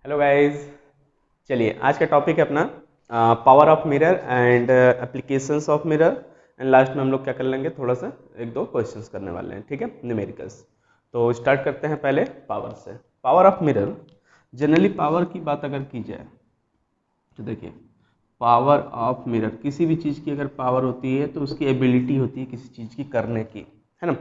Hello guys. चलिए आज का टॉपिक है अपना power of mirror and applications of mirror and last में हम लोग क्या कर लेंगे, थोड़ा सा एक दो क्वेश्चंस करने वाले हैं, ठीक है, न्यूमेरिकल्स। तो स्टार्ट करते हैं पहले पावर से। Power of mirror, generally power की बात अगर की जाए तो देखिए, पावर ऑफ मिरर किसी भी चीज़ की अगर पावर होती है तो उसकी एबिलिटी होती है किसी चीज़ की करने की, है ना।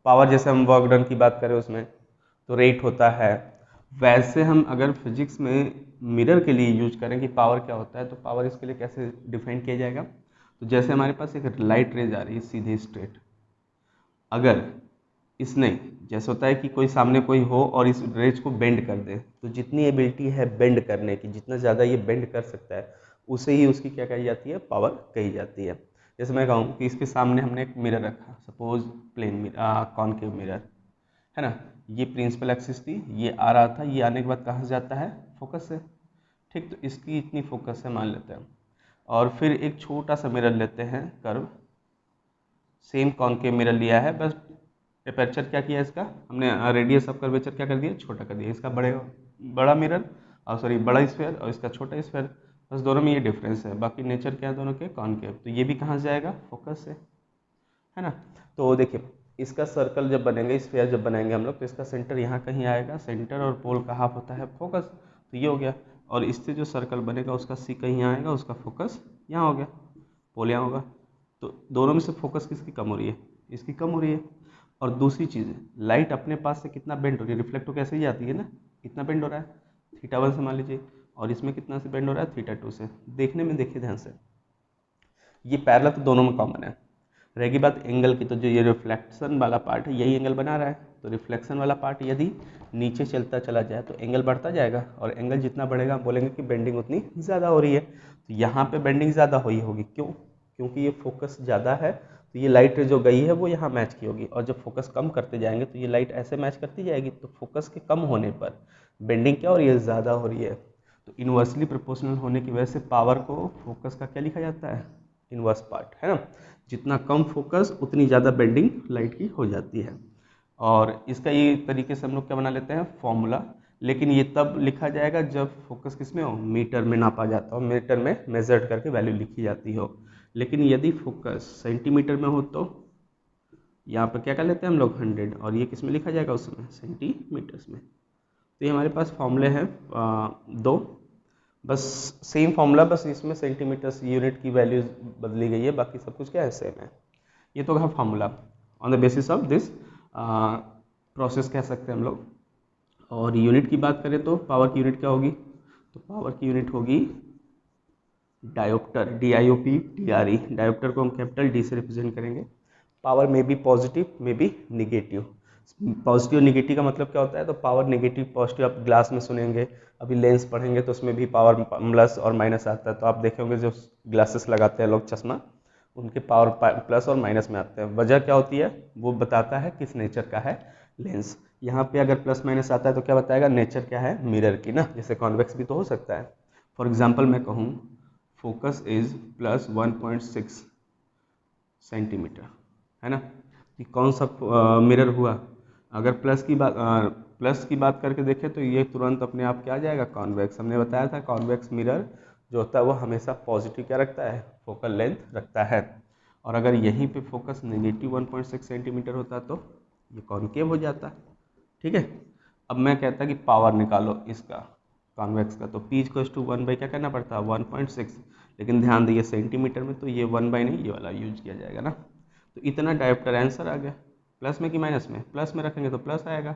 पावर जैसे हम वर्क डन की बात करें उसमें तो रेट होता है, वैसे हम अगर फिजिक्स में मिरर के लिए यूज करें कि पावर क्या होता है तो पावर इसके लिए कैसे डिफाइन किया जाएगा। तो जैसे हमारे पास एक लाइट रेज आ रही है सीधे स्ट्रेट, अगर इसने, जैसे होता है कि कोई सामने कोई हो और इस रेज को बेंड कर दे, तो जितनी एबिलिटी है बेंड करने की, जितना ज़्यादा ये बेंड कर सकता है उसे ही उसकी क्या कही जाती है, पावर कही जाती है। जैसे मैं कहूँ कि इसके सामने हमने एक मिरर रखा, सपोज प्लेन कॉनकेव मिरर, है ना। ये प्रिंसिपल एक्सिस थी, ये आ रहा था, ये आने के बाद कहाँ से जाता है, फोकस से। ठीक, तो इसकी इतनी फोकस है मान लेते हैं, और फिर एक छोटा सा मिरर लेते हैं कर्व, सेम कॉनकेव मिरर लिया है, बस एपर्चर क्या किया इसका हमने, रेडियस ऑफ कर्वेचर क्या कर दिया, छोटा कर दिया। इसका बड़ा मिरर और सॉरी बड़ा स्फीयर और इसका छोटा स्फीयर, बस दोनों में ये डिफरेंस है, बाकी नेचर क्या है दोनों के, कॉनकेव। तो ये भी कहाँ से जाएगा, फोकस से, है ना। तो देखिए, इसका सर्कल जब बनेगा, स्फीयर जब बनाएंगे हम लोग, तो इसका सेंटर यहाँ कहीं आएगा, सेंटर और पोल का हाफ होता है फोकस, तो ये हो गया। और इससे जो सर्कल बनेगा उसका सी कहीं आएगा, उसका फोकस यहाँ हो गया, पोल यहाँ होगा। तो दोनों में से फोकस किसकी कम हो रही है, इसकी कम हो रही है। और दूसरी चीज़, लाइट अपने पास से कितना बेंड हो रही है, रिफ्लेक्ट तो कैसे ही जाती है ना, कितना बेंड हो रहा है, थीटा 1 से मान लीजिए, और इसमें कितना से बेंड हो रहा है, थीटा 2 से। देखने में देखिए ध्यान से, ये पैरेलल तो दोनों में कॉमन है। रहेगी बात एंगल की, तो जो ये रिफ्लेक्शन वाला पार्ट है यही एंगल बना रहा है, तो रिफ्लेक्शन वाला पार्ट यदि नीचे चलता चला जाए तो एंगल बढ़ता जाएगा, और एंगल जितना बढ़ेगा हम बोलेंगे कि बेंडिंग उतनी ज़्यादा हो रही है। तो यहाँ पे बेंडिंग ज़्यादा हुई होगी, क्यों, क्योंकि ये फोकस ज़्यादा है, तो ये लाइट जो गई है वो यहाँ मैच की होगी, और जब फोकस कम करते जाएंगे तो ये लाइट ऐसे मैच करती जाएगी, तो फोकस के कम होने पर बेंडिंग क्या हो रही है, ज़्यादा हो रही है। तो इन्वर्सली प्रोपोर्शनल होने की वजह से पावर को फोकस का क्या लिखा जाता है, इन्वर्स पार्ट, है ना। जितना कम फोकस उतनी ज़्यादा बेंडिंग लाइट की हो जाती है। और इसका ये तरीके से हम लोग क्या बना लेते हैं, फॉर्मूला। लेकिन ये तब लिखा जाएगा जब फोकस किस में हो, मीटर में नापा जाता हो, मीटर में मेजर्ड करके वैल्यू लिखी जाती हो। लेकिन यदि फोकस सेंटीमीटर में हो तो यहाँ पर क्या कर लेते हैं हम लोग 100, और ये किस में लिखा जाएगा उसमें, सेंटीमीटर्स में। तो ये हमारे पास फॉर्मूले हैं दो, बस सेम फॉर्मूला, बस इसमें सेंटीमीटर्स यूनिट की वैल्यूज बदली गई है, बाकी सब कुछ क्या है, सेम है। ये तो है formula, on the basis of this process कह सकते हैं हम लोग। और यूनिट की बात करें तो पावर की यूनिट क्या होगी, तो पावर की यूनिट होगी डायोप्टर, DIOP TRE। डायोप्टर को हम कैपिटल D से रिप्रेजेंट करेंगे। पावर में भी पॉजिटिव में भी निगेटिव। पॉजिटिव निगेटिव का मतलब क्या होता है, तो पावर नेगेटिव पॉजिटिव आप ग्लास में सुनेंगे, अभी लेंस पढ़ेंगे तो उसमें भी पावर प्लस और माइनस आता है। तो आप देखेंगे जो ग्लासेस लगाते हैं लोग, चश्मा, उनके पावर प्लस और माइनस में आते हैं। वजह क्या होती है, वो बताता है किस नेचर का है लेंस। यहाँ पे अगर प्लस माइनस आता है तो क्या बताएगा, नेचर क्या है मिरर की ना। जैसे कॉन्वेक्स भी तो हो सकता है। फॉर एग्जाम्पल मैं कहूँ फोकस इज +1.6 सेंटीमीटर, है ना। कि कौन सा मिरर हुआ, अगर प्लस की बात करके देखें तो ये तुरंत अपने आप क्या आ जाएगा, कॉन्वेक्स। हमने बताया था कॉन्वेक्स मिरर जो होता है वो हमेशा पॉजिटिव क्या रखता है, फोकल लेंथ रखता है। और अगर यहीं पे फोकस -1.6 सेंटीमीटर होता तो ये कॉनकेव हो जाता, ठीक है। अब मैं कहता कि पावर निकालो इसका, कॉन्वेक्स का, तो P = 1 क्या करना पड़ता है, 1.6। लेकिन ध्यान दिए सेंटीमीटर में तो ये 1 नहीं, ये वाला यूज किया जाएगा ना। तो इतना डायोप्टर आंसर आ गया। प्लस में कि माइनस में, प्लस में रखेंगे तो प्लस आएगा।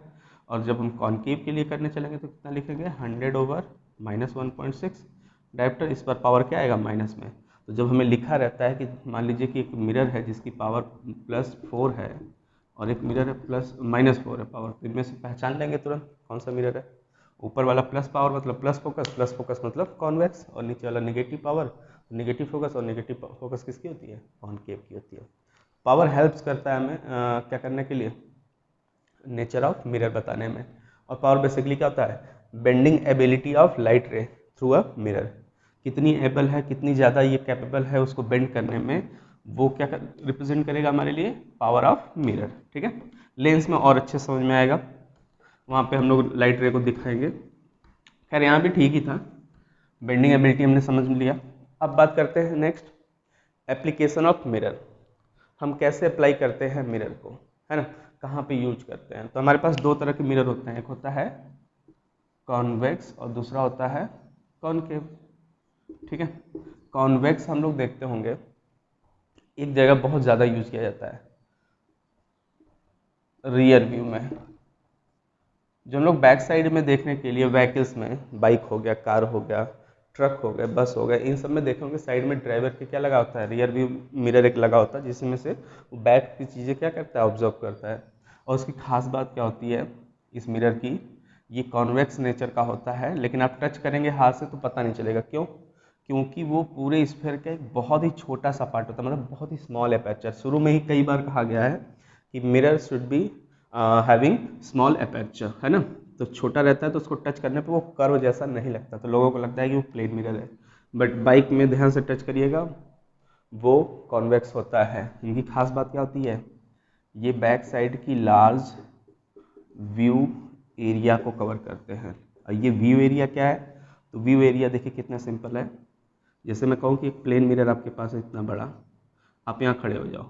और जब हम कॉनकेव के लिए करने चलेंगे तो कितना लिखेंगे, 100/-1.6 डायोप्टर। इस पर पावर क्या आएगा, माइनस में। तो जब हमें लिखा रहता है कि मान लीजिए कि एक मिरर है जिसकी पावर +4 है और एक मिरर है -4 है पावर, तो इनमें से पहचान लेंगे तुरंत कौन सा मिरर है। ऊपर वाला प्लस पावर मतलब प्लस फोकस मतलब कॉन्वेक्स, और नीचे वाला निगेटिव पावर, निगेटिव फोकस, और निगेटिव फोकस किसकी होती है, कॉनकेव की होती है। पावर हेल्प्स करता है हमें क्या करने के लिए, नेचर ऑफ मिरर बताने में। और पावर बेसिकली क्या होता है, बेंडिंग एबिलिटी ऑफ लाइट रे थ्रू अ मिरर। कितनी एबल है, कितनी ज़्यादा ये कैपेबल है उसको बेंड करने में, वो क्या रिप्रेजेंट करेगा हमारे लिए, पावर ऑफ मिरर, ठीक है। लेंस में और अच्छे समझ में आएगा, वहाँ पे हम लोग लाइट रे को दिखाएंगे खैर यहाँ भी ठीक ही था, बेंडिंग एबिलिटी हमने समझ लिया। अब बात करते हैं नेक्स्ट, एप्लीकेशन ऑफ मिरर। हम कैसे अप्लाई करते हैं मिरर को, है ना, कहाँ पे यूज करते हैं। तो हमारे पास दो तरह के मिरर होते हैं, एक होता है कॉन्वेक्स और दूसरा होता है कॉनकेव। ठीक है, कॉन्वेक्स हम लोग देखते होंगे एक जगह बहुत ज़्यादा यूज किया जाता है, रियर व्यू में। जो हम लोग बैक साइड में देखने के लिए व्हीकल्स में, बाइक हो गया, कार हो गया, ट्रक हो गया, बस हो गया, इन सब में देखे होंगे साइड में ड्राइवर के क्या लगा होता है, रियर व्यू मिरर एक लगा होता है, जिसमें से वो बैक की चीज़ें क्या करता है, ऑब्जर्व करता है। और उसकी खास बात क्या होती है इस मिरर की, ये कॉन्वेक्स नेचर का होता है, लेकिन आप टच करेंगे हाथ से तो पता नहीं चलेगा। क्यों? क्योंकि वो पूरे स्फीयर का एक बहुत ही छोटा सा पार्ट होता है, मतलब बहुत ही स्मॉल एपर्चर। शुरू में ही कई बार कहा गया है कि mirror should be having small aperture, है ना। तो छोटा रहता है तो उसको टच करने पे वो कर्व जैसा नहीं लगता, तो लोगों को लगता है कि वो प्लेन मिरर है। बट बाइक में ध्यान से टच करिएगा, वो कॉन्वेक्स होता है। इनकी खास बात क्या होती है, ये बैक साइड की लार्ज व्यू एरिया को कवर करते हैं। और ये व्यू एरिया क्या है, तो व्यू एरिया देखिए कितना सिंपल है। जैसे मैं कहूँ कि एक प्लेन मिरर आपके पास है इतना बड़ा, आप यहाँ खड़े हो जाओ,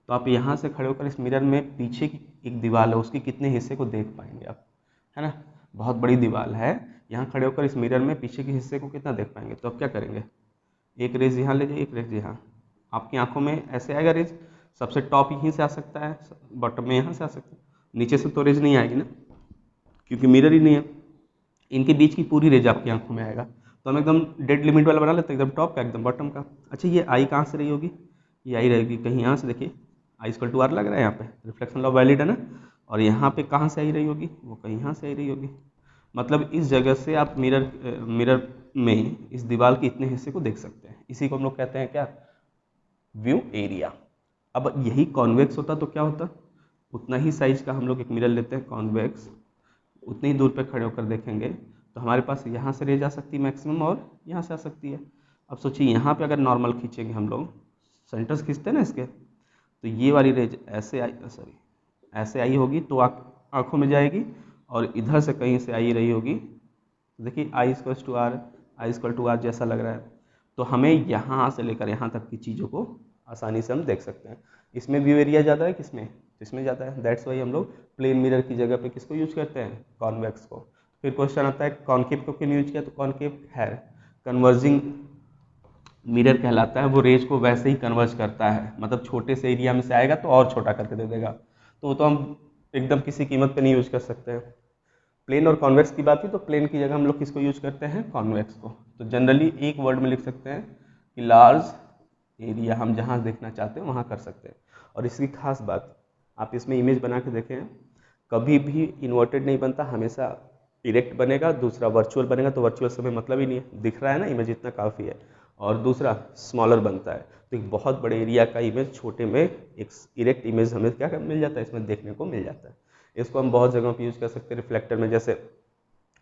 तो आप यहाँ से खड़े होकर इस मिरर में पीछे की एक दीवार है उसके कितने हिस्से को देख पाएंगे आप, है ना। बहुत बड़ी दीवार है, यहाँ खड़े होकर इस मिरर में पीछे के हिस्से को कितना देख पाएंगे। तो आप क्या करेंगे, एक रेज यहाँ ले जाइए, एक रेज यहाँ, आपकी आंखों में ऐसे आएगा रेज। सबसे टॉप यहीं से आ सकता है, बॉटम में यहाँ से आ सकता है, नीचे से तो रेज नहीं आएगी ना, क्योंकि मिरर ही नहीं है। इनके बीच की पूरी रेज आपकी आंखों में आएगा। तो हम एकदम डेड लिमिट वाला बना लेते हैं, एकदम टॉप का, एकदम बॉटम का। अच्छा, ये आई कहाँ से रही होगी, ये आई रहेगी कहीं यहाँ से, देखिए आई इक्वल टू आर लग रहा है यहाँ पे, रिफ्लेक्शन लॉ वैलिड है ना। और यहाँ पे कहाँ से आई रही होगी, वो कहीं यहाँ से आई रही होगी। मतलब इस जगह से आप मिरर में इस दीवार के इतने हिस्से को देख सकते हैं। इसी को हम लोग कहते हैं क्या, व्यू एरिया। अब यही कॉन्वेक्स होता तो क्या होता, उतना ही साइज का हम लोग एक मिरर लेते हैं कॉन्वेक्स, उतनी ही दूर पे खड़े होकर देखेंगे तो हमारे पास यहाँ से रेज आ सकती है मैक्सिमम, और यहाँ से आ सकती है। अब सोचिए यहाँ पे अगर नॉर्मल खींचेंगे हम लोग, सेंटर्स खींचते हैं ना इसके, तो ये वाली रेज ऐसे आई, सॉरी ऐसे आई होगी तो आँखों में जाएगी, और इधर से कहीं से आई रही होगी। देखिए i equal to r, i equal to r जैसा लग रहा है। तो हमें यहाँ से लेकर यहाँ तक की चीज़ों को आसानी से हम देख सकते हैं। इसमें व्यू एरिया ज़्यादा है, किसमें, इसमें ज़्यादा है। दैट्स वाई हम लोग प्लेन मिरर की जगह पे किसको यूज करते हैं, कॉन्वेक्स को। फिर क्वेश्चन आता है कॉनकेव को क्यों यूज किया, तो कॉनकेव है कन्वर्जिंग मिरर कहलाता है, वो रेज को वैसे ही कन्वर्ज करता है, मतलब छोटे से एरिया में से आएगा तो और छोटा करके दे देगा। तो वो तो हम एकदम किसी कीमत पे नहीं यूज कर सकते हैं। प्लेन और कॉन्वेक्स की बात हुई तो प्लेन की जगह हम लोग किसको यूज करते हैं, कॉन्वेक्स को। तो जनरली एक वर्ड में लिख सकते हैं कि लार्ज एरिया, हम जहाँ देखना चाहते हैं वहाँ कर सकते हैं। और इसकी खास बात, आप इसमें इमेज बना के देखें, कभी भी इन्वर्टेड नहीं बनता, हमेशा इरेक्ट बनेगा। दूसरा वर्चुअल बनेगा, तो वर्चुअल से हमें मतलब ही नहीं है, दिख रहा है ना इमेज, इतना काफ़ी है। और दूसरा स्मॉलर बनता है, तो एक बहुत बड़े एरिया का इमेज छोटे में एक इरेक्ट इमेज हमें क्या मिल जाता है, इसमें देखने को मिल जाता है। इसको हम बहुत जगहों पे यूज़ कर सकते हैं रिफ्लेक्टर में, जैसे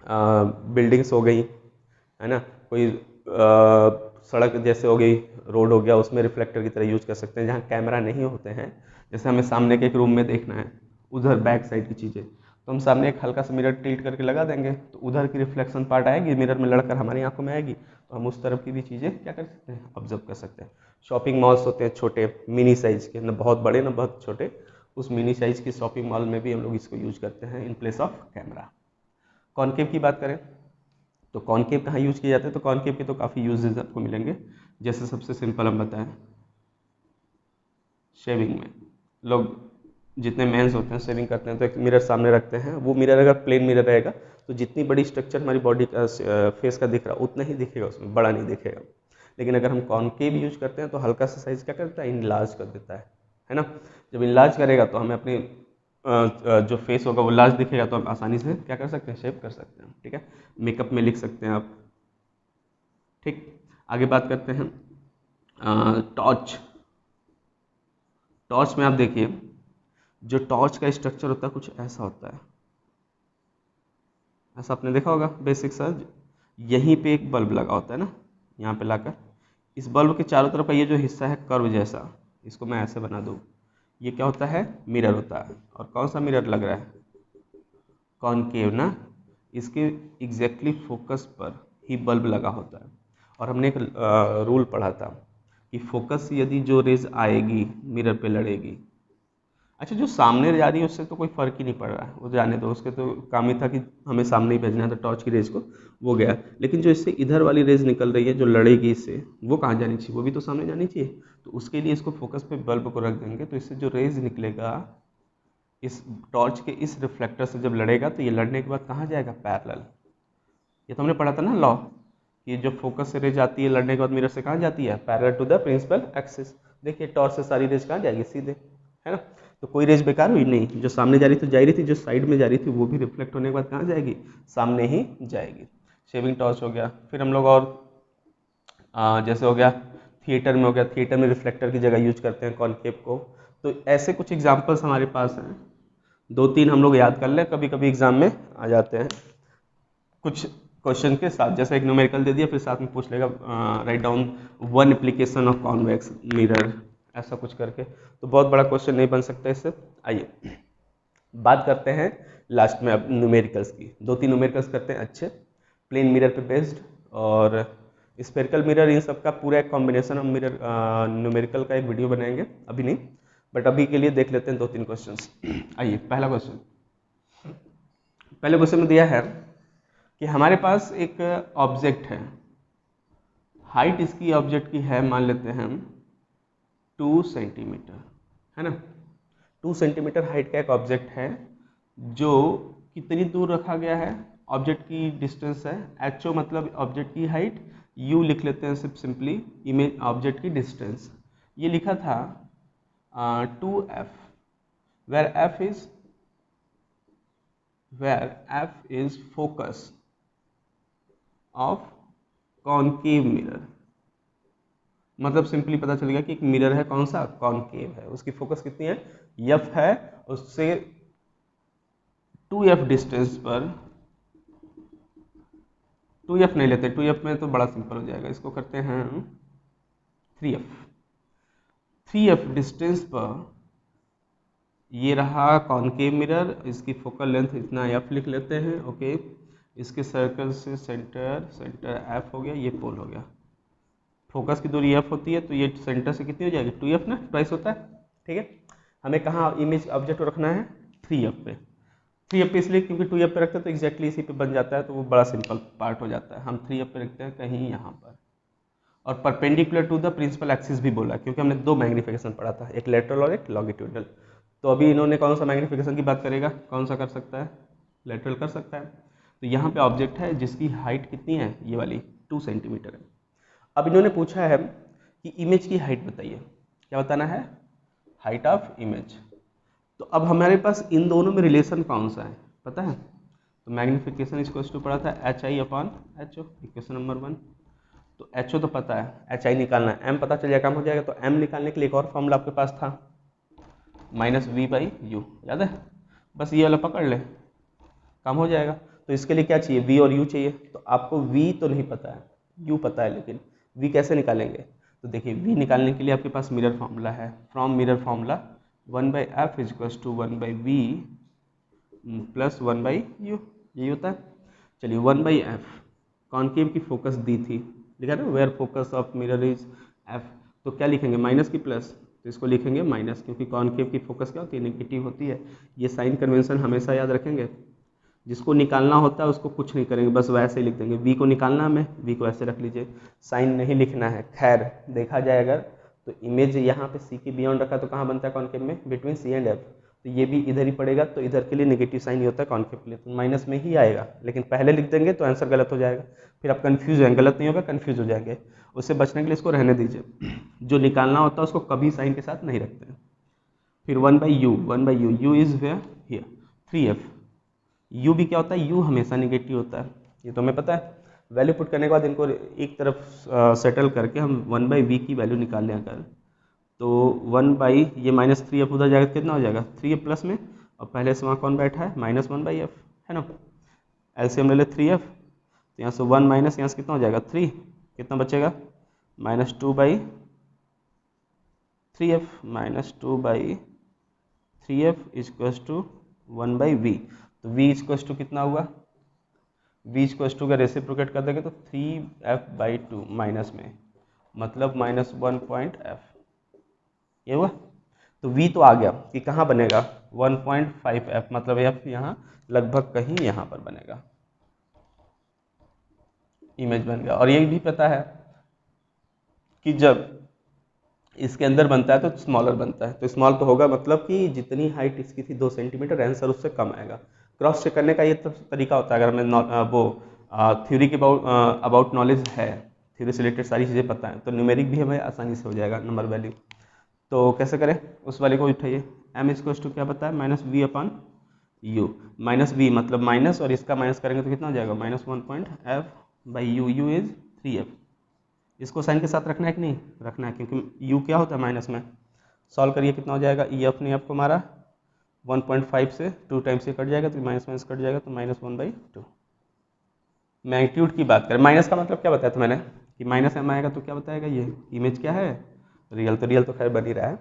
बिल्डिंग्स हो गई, है ना, कोई सड़क जैसे हो गई, रोड हो गया, उसमें रिफ्लेक्टर की तरह यूज कर सकते हैं। जहाँ कैमरा नहीं होते हैं, जैसे हमें सामने के एक रूम में देखना है, उधर बैक साइड की चीज़ें, तो हम सामने एक हल्का सा मिरर टिल्ट करके लगा देंगे, तो उधर की रिफ्लेक्शन पार्ट आएगी, मिरर में लड़कर हमारी आंखों में आएगी, तो हम उस तरफ की भी चीज़ें क्या कर सकते हैं, ऑब्जर्व कर सकते हैं। शॉपिंग मॉल्स होते हैं छोटे मिनी साइज़ के, ना बहुत बड़े ना बहुत छोटे, उस मिनी साइज़ की शॉपिंग मॉल में भी हम लोग इसको यूज करते हैं in place of camera. Concave की बात करें तो कॉनकेव कहाँ यूज़ किए जाते हैं, तो कॉनकेव के तो काफ़ी यूजेज आपको मिलेंगे। जैसे सबसे सिंपल हम बताएं, शेविंग में लोग जितने मेंस होते हैं शेविंग करते हैं तो एक मिरर सामने रखते हैं। वो मिरर अगर प्लेन मिरर रहेगा तो जितनी बड़ी स्ट्रक्चर हमारी बॉडी का फेस का दिख रहा है उतना ही दिखेगा, उसमें बड़ा नहीं दिखेगा। लेकिन अगर हम कॉनकेव यूज करते हैं तो हल्का सा साइज क्या करता है, इनलार्ज कर देता है ना। जब इनलार्ज करेगा तो हमें अपनी जो फेस होगा वो लार्ज दिखेगा, तो हम आसानी से क्या कर सकते हैं, शेप कर सकते हैं। ठीक है, मेकअप में लिख सकते हैं आप। ठीक, आगे बात करते हैं टॉर्च। टॉर्च में आप देखिए, जो टॉर्च का स्ट्रक्चर होता है कुछ ऐसा होता है, ऐसा आपने देखा होगा बेसिक सा। यहीं पे एक बल्ब लगा होता है ना, यहाँ पे लाकर इस बल्ब के चारों तरफ का ये जो हिस्सा है कर्व जैसा, इसको मैं ऐसे बना दूँ, ये क्या होता है, मिरर होता है। और कौन सा मिरर लग रहा है, कॉनकेव ना। इसके एग्जैक्टली फोकस पर ही बल्ब लगा होता है। और हमने एक रूल पढ़ा था कि फोकस यदि जो रेज आएगी मिरर पे लड़ेगी, अच्छा जो सामने जा रही है उससे तो कोई फ़र्क ही नहीं पड़ रहा है, वो जाने दो, उसके तो काम ही था कि हमें सामने ही भेजना है तो टॉर्च की रेज को, वो गया। लेकिन जो इससे इधर वाली रेज निकल रही है जो लड़ेगी इससे, वो कहाँ जानी चाहिए, वो भी तो सामने जानी चाहिए। तो उसके लिए इसको फोकस पे बल्ब को रख देंगे, तो इससे जो रेज निकलेगा इस टॉर्च के इस रिफ्लेक्टर से जब लड़ेगा तो ये लड़ने के बाद कहाँ जाएगा, पैरेलल। ये तो हमने पढ़ा था ना लॉ, कि जो फोकस से रेज आती है लड़ने के बाद मिरर से कहाँ जाती है, parallel to the principal axis. देखिए टॉर्च से सारी रेज कहाँ जाएगी, सीधे, है ना। तो कोई रेज बेकार हुई नहीं, जो सामने जा रही थी जा रही थी, जो साइड में जा रही थी वो भी रिफ्लेक्ट होने के बाद कहाँ जाएगी, सामने ही जाएगी। शेविंग टॉर्च हो गया। फिर हम लोग और जैसे हो गया थिएटर में, हो गया थिएटर में रिफ्लेक्टर की जगह यूज करते हैं कॉनकेव को। तो ऐसे कुछ एग्जाम्पल्स हमारे पास हैं, 2-3 हम लोग याद कर लें, कभी कभी एग्जाम में आ जाते हैं कुछ क्वेश्चन के साथ। जैसे एक न्यूमेरिकल दे दिया, फिर साथ में पूछ लेगा write down one application of convex mirror, ऐसा कुछ करके। तो बहुत बड़ा क्वेश्चन नहीं बन सकता इससे। आइए बात करते हैं लास्ट में अब न्यूमेरिकल्स की। 2-3 न्यूमेरिकल्स करते हैं अच्छे, प्लेन मिरर पे बेस्ड और स्पेरिकल मिरर, इन सब का पूरा एक कॉम्बिनेशन हम मिरर न्यूमेरिकल का एक वीडियो बनाएंगे, अभी नहीं, बट अभी के लिए देख लेते हैं 2-3 क्वेश्चंस। आइए पहला क्वेश्चन, पहले क्वेश्चन में दिया है कि हमारे पास एक ऑब्जेक्ट है, हाइट इसकी ऑब्जेक्ट की है मान लेते हैं हम 2 सेंटीमीटर, है ना। 2 सेंटीमीटर हाइट का एक ऑब्जेक्ट है जो कितनी दूर रखा गया है, ऑब्जेक्ट की डिस्टेंस है एच ओ, मतलब ऑब्जेक्ट की हाइट, यू लिख लेते हैं सिर्फ सिंपली, इमेज ऑब्जेक्ट की डिस्टेंस। ये लिखा था 2f, where f is focus of concave mirror. मतलब सिंपली पता चल गया कि एक मिरर है, कौन सा, कॉनकेव है, उसकी फोकस कितनी है, एफ है, उससे 2f डिस्टेंस पर, 2f नहीं लेते, 2f में तो बड़ा सिंपल हो जाएगा, इसको करते हैं 3f डिस्टेंस पर ये रहा कॉनकेव मिरर, इसकी फोकल लेंथ इतना f लिख लेते हैं, ओके। इसके सर्कल से सेंटर f हो गया, ये पोल हो गया, फोकस की दूरी f होती है, तो ये सेंटर से कितनी हो जाएगी, 2f ना, ट्वाइस होता है, ठीक है। हमें कहाँ इमेज ऑब्जेक्ट रखना है, 3f पे। 3f पे इसलिए क्योंकि 2f पे रखते हैं तो एग्जैक्टली इसी पे बन जाता है, तो वो बड़ा सिंपल पार्ट हो जाता है। हम 3f पे रखते हैं कहीं यहाँ पर, और perpendicular to the principal axis भी बोला, क्योंकि हमने 2 मैग्नीफिकेशन पढ़ा था, एक लेटरल और एक लॉन्गिट्यूडनल। तो अभी इन्होंने कौन सा मैग्नीफिकेशन की बात करेगा, कौन सा कर सकता है, लेटरल कर सकता है। तो यहाँ पे ऑब्जेक्ट है जिसकी हाइट कितनी है, ये वाली 2 सेंटीमीटर है। अब इन्होंने पूछा है कि इमेज की हाइट बताइए, क्या बताना है, हाइट ऑफ इमेज। तो अब हमारे पास इन दोनों में रिलेशन कौन सा है पता है, तो मैग्नीफिकेशन इसको टू पढ़ा था HI/HO, इक्वेशन नंबर 1। तो HO तो पता है, HI निकालना है, M पता चल जाएगा, काम हो जाएगा। तो M निकालने के लिए एक और फॉर्मूला आपके पास था, -V/U, याद है, बस ये वाला पकड़ ले, काम हो जाएगा। तो इसके लिए क्या चाहिए, V और U चाहिए। तो आपको V तो नहीं पता है, U पता है, लेकिन V कैसे निकालेंगे। तो देखिए V निकालने के लिए आपके पास मिरर फार्मूला है, from mirror formula 1/f = 1/v + 1/u, यही होता है। चलिए 1/f, कॉनकेव की फोकस दी थी, लिखा ना, where focus of mirror is f, तो क्या लिखेंगे, माइनस की प्लस, तो इसको लिखेंगे माइनस, क्योंकि कॉनकेव की फोकस क्या होती है, नेगेटिव होती है। ये साइन कन्वेंशन हमेशा याद रखेंगे, जिसको निकालना होता है उसको कुछ नहीं करेंगे, बस वैसे ही लिख देंगे। V को निकालना हमें, V को ऐसे रख लीजिए, साइन नहीं लिखना है। खैर देखा जाए अगर तो इमेज यहाँ पे C के बियॉन्ड रखा तो कहाँ बनता है कॉनकेव में, बिटवीन C एंड F, तो ये भी इधर ही पड़ेगा, तो इधर के लिए नेगेटिव साइन ही होता है कॉनकेव के लिए, तो माइनस में ही आएगा। लेकिन पहले लिख देंगे तो आंसर गलत हो जाएगा, फिर आप कन्फ्यूज हैं, गलत नहीं होगा, कन्फ्यूज हो जाएंगे। उससे बचने के लिए इसको रहने दीजिए, जो निकालना होता है उसको कभी साइन के साथ नहीं रखते हैं। फिर 1/u, u is where here, 3f। u भी क्या होता है, u हमेशा नेगेटिव होता है, ये तो हमें पता है। वैल्यू पुट करने के बाद इनको एक तरफ सेटल करके हम 1/v की वैल्यू निकाल लें अगर, तो 1/ ये -3f उधर जाएगा, कितना हो जाएगा 3f प्लस में, और पहले से वहाँ कौन बैठा है, -1/f, है ना। एलसीएम ले ले 3f, तो यहाँ से 1 माइनस यहाँ से कितना हो जाएगा 3, कितना बचेगा, -2/3f, -2/3f = 1/v। तो v = कितना हुआ v इक्वल्स टू का रेसिप्रोकेट कर देंगे तो 3f/2 माइनस में, मतलब -1.f, ये हुआ। तो v तो आ गया कि कहाँ बनेगा 1.5f, मतलब f यहाँ लगभग कहीं यहाँ पर बनेगा, इमेज बन गया। और ये भी पता है कि जब इसके अंदर बनता है तो स्मॉलर बनता है, तो स्मॉल तो होगा मतलब कि जितनी हाइट इसकी थी 2 सेंटीमीटर, आंसर उससे कम आएगा। क्रॉस चेक करने का ये तरीका होता है, अगर हमें वो थ्योरी के अबाउट नॉलेज है, थ्योरी से रिलेटेड सारी चीज़ें पता है, तो न्यूमेरिक भी हमें आसानी से हो जाएगा नंबर वैल्यू। तो कैसे करें, उस वाले को उठाइए, m इक्वल्स टू क्या पता है -v/u, माइनस v मतलब माइनस, और इसका माइनस करेंगे तो कितना हो जाएगा -1.f/u, u इज 3f। इसको साइन के साथ रखना है कि नहीं रखना है, क्योंकि u क्या होता है माइनस में। सॉल्व करिए, कितना हो जाएगा, EF ने आपको मारा 1.5 से 2 टाइम्स से कट जाएगा, तो माइनस माइनस कट जाएगा, तो -1/2। मैग्नीट्यूड की बात करें, माइनस का मतलब क्या बताया था मैंने कि माइनस m आएगा तो क्या बताएगा, ये इमेज क्या है, रियल। तो रियल तो खैर बन ही रहा है,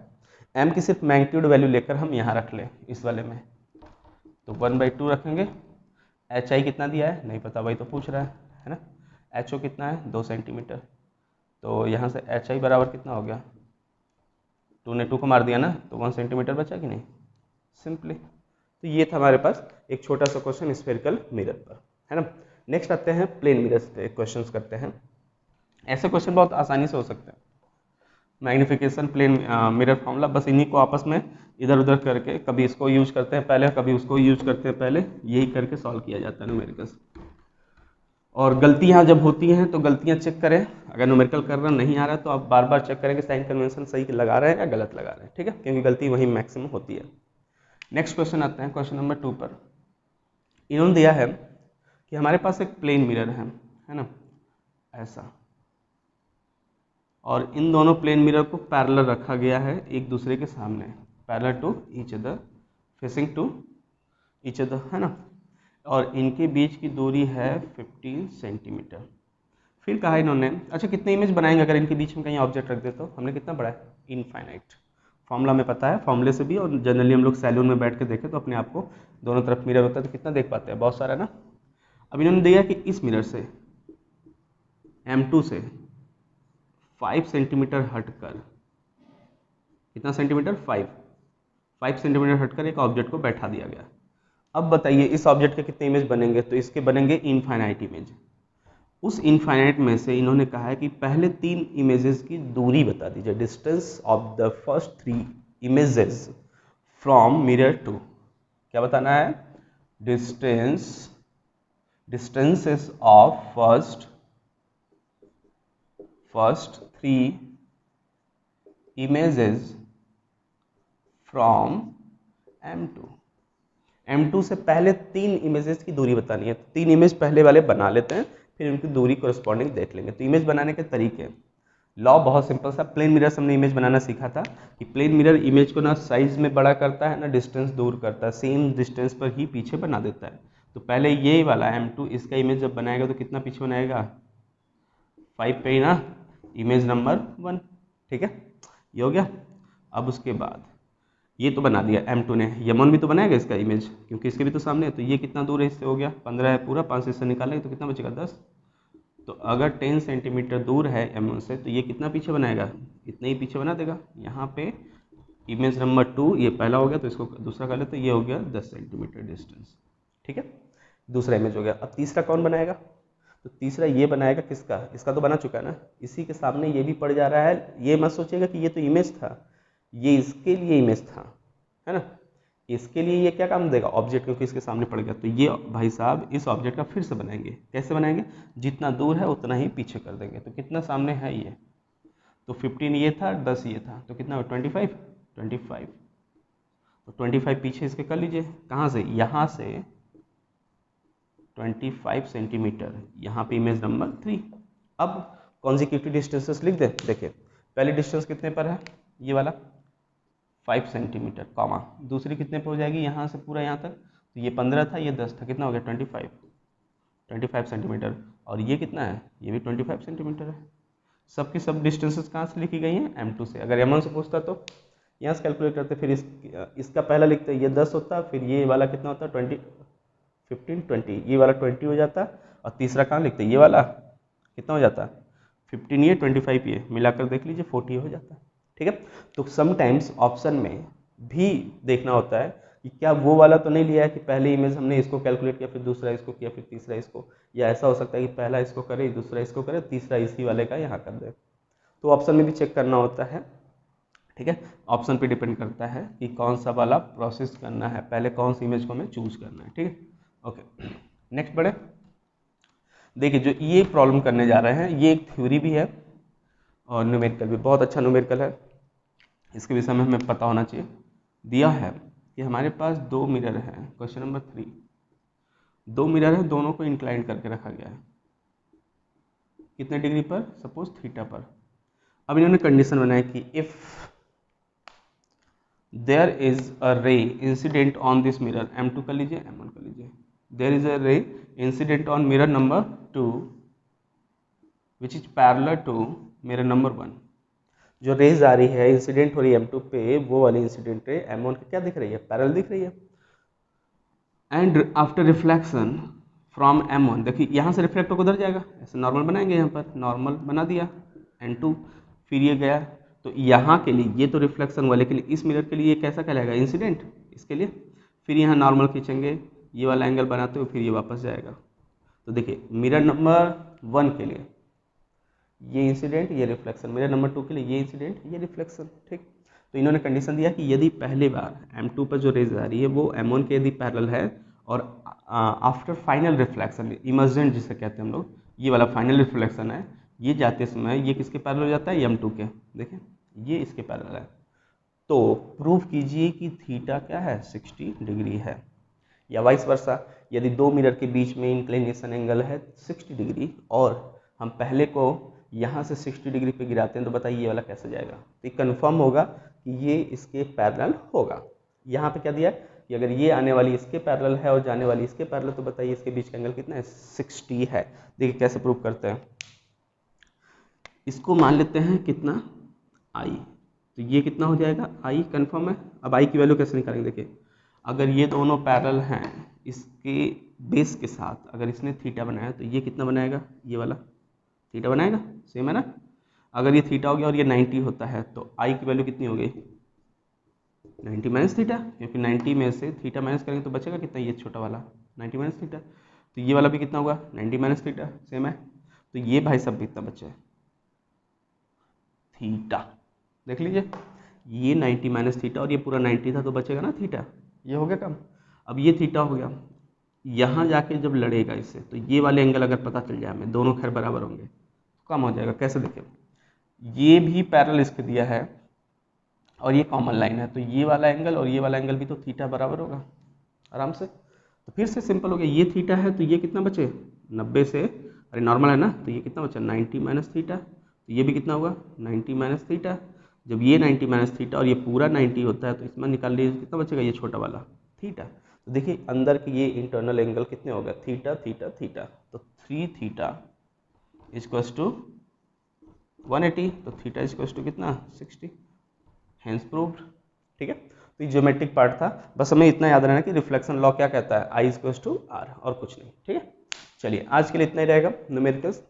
m की सिर्फ मैग्नीट्यूड वैल्यू लेकर हम यहाँ रख लें इस वाले में, तो 1/2 रखेंगे। HI कितना दिया है नहीं पता, वही तो पूछ रहा है ना। HO कितना है 2 सेंटीमीटर, तो यहाँ से HI बराबर कितना हो गया, 2 ने 2 को मार दिया ना, तो 1 सेंटीमीटर बचा कि नहीं, सिंपली। तो ये था हमारे पास एक छोटा सा क्वेश्चन स्फेरिकल मिरर पर, है ना। नेक्स्ट आते हैं प्लेन मिरर पे क्वेश्चन करते हैं। ऐसे क्वेश्चन बहुत आसानी से हो सकते हैं, मैग्निफिकेशन, प्लेन मिरर फॉर्मूला, बस इन्हीं को आपस में इधर उधर करके, कभी इसको यूज करते हैं पहले, कभी उसको यूज करते हैं पहले, यही करके सॉल्व किया जाता है न्यूमेरिकल्स। और गलतियां जब होती हैं तो गलतियां चेक करें, अगर न्यूमेरिकल करना नहीं आ रहा है तो आप बार बार चेक करेंगे साइन कन्वेंशन सही लगा रहे हैं या गलत लगा रहे हैं, ठीक है, क्योंकि गलती वहीं मैक्सिमम होती है। नेक्स्ट क्वेश्चन आते हैं क्वेश्चन नंबर 2 पर। इन्होंने दिया है कि हमारे पास एक प्लेन मिरर है ना, ऐसा, और इन दोनों प्लेन मिरर को पैरेलल रखा गया है एक दूसरे के सामने, parallel to each other, facing to each other, है ना, और इनके बीच की दूरी है 15 सेंटीमीटर। फिर कहा इन्होंने, अच्छा कितने इमेज बनाएंगे अगर इनके बीच में कहीं ऑब्जेक्ट रख दे, तो हमने कितना पढ़ा है, इनफाइनाइट। फॉर्मूला में पता है, फॉर्मूले से भी, और जनरली हम लोग सैलून में बैठ के देखें तो अपने आप को दोनों तरफ मिरर होता है तो कितना देख पाते हैं, बहुत सारा ना। अब इन्होंने दिया कि इस मिरर से M2 से 5 सेंटीमीटर हटकर, कितना सेंटीमीटर, 5 सेंटीमीटर हटकर एक ऑब्जेक्ट को बैठा दिया गया। अब बताइए इस ऑब्जेक्ट के कितने इमेज बनेंगे, तो इसके बनेंगे इनफाइनाइट इमेज। उस इनफाइनाइट में से इन्होंने कहा है कि पहले 3 इमेजेस की दूरी बता दीजिए, distance of the first 3 images from mirror to, क्या बताना है, distances of first 3 images from M2 से पहले 3 इमेजेस की दूरी बतानी है। तो 3 इमेज पहले वाले बना लेते हैं, फिर उनकी दूरी कोरस्पॉन्डिंग देख लेंगे। तो इमेज बनाने के तरीके, लॉ बहुत सिंपल सा, प्लेन मिरर से हमने इमेज बनाना सीखा था कि प्लेन मिरर इमेज को ना साइज में बड़ा करता है ना डिस्टेंस दूर करता है, सेम डिस्टेंस पर ही पीछे बना देता है। तो पहले ये वाला M2 इसका इमेज जब बनाएगा तो कितना पीछे बनाएगा, 5 पे ही ना, इमेज नंबर 1, ठीक है, ये हो गया। अब उसके बाद ये तो बना दिया M2 ने, यमन भी तो बनाएगा इसका इमेज, क्योंकि इसके भी तो सामने है। तो ये कितना दूर है इससे, हो गया 15 है पूरा, 5 से इससे निकालेंगे तो कितना बचेगा 10। तो अगर 10 सेंटीमीटर दूर है M1 से, तो ये कितना पीछे बनाएगा, इतना ही पीछे बना देगा। यहाँ पे इमेज नंबर 2 ये पहला हो गया, तो इसको दूसरा कर ले, तो ये हो गया 10 सेंटीमीटर डिस्टेंस, ठीक है, दूसरा इमेज हो गया। अब तीसरा कौन बनाएगा, तो तीसरा ये बनाएगा किसका, इसका तो बना चुका है ना, इसी के सामने ये भी पड़ जा रहा है। ये मत सोचिएगा कि ये तो इमेज था, ये इसके लिए इमेज था, है ना, इसके लिए ये क्या काम देगा, ऑब्जेक्ट, क्योंकि इसके सामने पड़ गया। तो ये भाई साहब इस ऑब्जेक्ट का फिर से बनाएंगे, कैसे बनाएंगे, जितना दूर है उतना ही पीछे कर देंगे। तो कितना सामने है ये, तो 15 ये था, 10 ये था, तो कितना 25, तो 25 पीछे इसके कर लीजिए, कहाँ से, यहाँ से 25 सेंटीमीटर, यहाँ पे इमेज नंबर 3। अब कॉन्जिक्यूटिव डिस्टेंसेस लिख दें, देखिए पहली डिस्टेंस कितने पर है, ये वाला 5 सेंटीमीटर, कॉमा, दूसरी कितने पर हो जाएगी, यहाँ से पूरा यहाँ तक, तो ये 15 था, ये 10 था, कितना हो गया 25 सेंटीमीटर, और ये कितना है, ये भी 25 सेंटीमीटर है। सबकी सब डिस्टेंसेस कहाँ से लिखी गई हैं, M2 से। अगर M1 से पूछता तो यहाँ से कैलकुलेट करते, फिर इसका पहला लिखते, ये 10 होता, फिर ये वाला कितना होता 20, 15 20, ये वाला 20 हो जाता, और तीसरा कहाँ लिखते हैं, ये वाला कितना हो जाता है 15 ये 25 ये मिलाकर देख लीजिए 40 हो जाता है। ठीक है, तो समटाइम्स ऑप्शन में भी देखना होता है कि क्या वो वाला तो नहीं लिया है कि पहले इमेज हमने इसको कैलकुलेट किया फिर दूसरा इसको किया फिर तीसरा इसको, या ऐसा हो सकता है कि पहला इसको करे दूसरा इसको करे तीसरा इसी वाले का यहाँ कर दे, तो ऑप्शन में भी चेक करना होता है। ठीक है, ऑप्शन पे डिपेंड करता है कि कौन सा वाला प्रोसेस करना है, पहले कौन सी इमेज को हमें चूज करना है। ठीक है, ओके नेक्स्ट बढ़े। देखिए जो ये प्रॉब्लम करने जा रहे हैं ये एक थ्योरी भी है और न्यूमेरिकल भी, बहुत अच्छा न्यूमेरिकल है, इसके विषय में हमें पता होना चाहिए। दिया है कि हमारे पास दो मिरर हैं, क्वेश्चन नंबर 3, दो मिरर है दोनों को इंक्लाइन करके रखा गया है, कितने डिग्री पर, सपोज थीटा पर। अब इन्होंने कंडीशन बनाया कि if there is a ray incident on this mirror, M2 कर लीजिए M1 कर लीजिए, there is a ray incident on mirror number 2 which is parallel to mirror number 1। जो रेज आ रही है इंसिडेंट हो रही है M2 पे, वो वाली इंसिडेंट रे M1 की क्या दिख रही है, पैरेलल दिख रही है। And after reflection from M1, देखिए यहाँ से रिफ्लेक्ट होकर उधर जाएगा, ऐसे नॉर्मल बनाएंगे, यहाँ पर नॉर्मल बना दिया N2, फिर ये गया, तो यहाँ के लिए ये तो रिफ्लेक्शन हुआ, लेकिन इस मिरर के लिए ये कैसा कहलाएगा, इंसिडेंट, इसके लिए फिर यहाँ नॉर्मल खींचेंगे, ये वाला एंगल बनाते हुए फिर ये वापस जाएगा। तो देखिए मिरर नंबर 1 के लिए ये इंसिडेंट ये रिफ्लेक्शन, मिरर नंबर 2 के लिए ये इंसिडेंट ये रिफ्लेक्शन। ठीक, तो इन्होंने कंडीशन दिया कि यदि पहली बार M2 पर जो रेज आ रही है वो M1 के यदि पैरेलल है और आफ्टर फाइनल रिफ्लेक्शन, इमर्जेंट जिसे कहते हैं हम लोग, ये वाला फाइनल रिफ्लेक्शन है, ये जाते समय ये किसके पैरेलल हो जाता है, M2 के, देखिए ये इसके पैरेलल है, तो प्रूव कीजिए कि थीटा क्या है 60 डिग्री है। या वाइस वर्सा, यदि दो मिरर के बीच में इंक्लिनेशन एंगल है 60 डिग्री और हम पहले को यहाँ से 60 डिग्री पे गिराते हैं, तो बताइए ये वाला कैसे जाएगा, तो ये कन्फर्म होगा कि ये इसके पैरेलल होगा। यहाँ पे क्या दिया कि अगर ये आने वाली इसके पैरेलल है और जाने वाली इसके पैरेलल, तो बताइए इसके बीच का एंगल कितना है, 60 है। देखिए कैसे प्रूव करते हैं, इसको मान लेते हैं कितना आई, तो ये कितना हो जाएगा आई, कंफर्म है। अब आई की वैल्यू कैसे निकालेंगे, देखिए अगर ये दोनों पैरेलल हैं इसके बेस के साथ, अगर इसने थीटा बनाया तो ये कितना बनाएगा, ये वाला थीटा बनाएगा, सेम है ना। अगर ये थीटा हो गया और ये 90 होता है तो आई की वैल्यू कितनी हो गई, 90 माइनस थीटा, क्योंकि 90 में से थीटा माइनस करेंगे तो बचेगा कितना, ये छोटा वाला 90 माइनस थीटा, तो ये वाला भी कितना होगा 90 माइनस थीटा, सेम है। तो ये भाई सब कितना बचा है, थीटा, देख लीजिए ये 90 माइनस थीटा और ये पूरा 90 था, तो बचेगा ना थीटा, ये हो गया कम। अब ये थीटा हो गया, यहाँ जाके जब लड़ेगा इससे तो ये वाले एंगल अगर पता चल जाए हमें, दोनों खैर बराबर होंगे, तो कम हो जाएगा। कैसे देखें, ये भी पैरेलल इसके दिया है और ये कॉमन लाइन है, तो ये वाला एंगल और ये वाला एंगल भी तो थीटा बराबर होगा आराम से। तो फिर से सिंपल हो गया, ये थीटा है तो ये कितना बचे 90 से, अरे नॉर्मल है ना, तो ये कितना बचा 90 माइनस थीटा, तो ये भी कितना होगा 90 माइनस थीटा। जब ये 90 माइनस थीटा और ये पूरा 90 होता है तो इसमें निकाल लीजिए कितना बचेगा, ये छोटा वाला थीटा। तो देखिए अंदर के ये इंटरनल एंगल कितने हो गए, थीटा थीटा थीटा, तो 3 थीटा इक्वल्स टू 180, तो थीटा इक्वल्स टू कितना 60, हेंस प्रूव्ड। ठीक है, तो ये ज्योमेट्रिक पार्ट था, बस हमें इतना याद रहना कि रिफ्लेक्शन लॉ क्या कहता है, आई इक्वल्स टू आर, और कुछ नहीं। ठीक है, चलिए आज के लिए इतना ही रहेगा न्यूमेरिकल्स,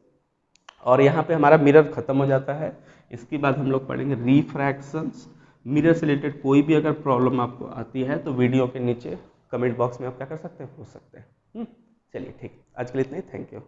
और यहाँ पे हमारा मिरर खत्म हो जाता है। इसके बाद हम लोग पढ़ेंगे रिफ्रैक्शंस। मिरर से रिलेटेड कोई भी अगर प्रॉब्लम आपको आती है तो वीडियो के नीचे कमेंट बॉक्स में आप क्या कर सकते हैं, पूछ सकते हैं। चलिए ठीक, आज के लिए इतना ही, थैंक यू।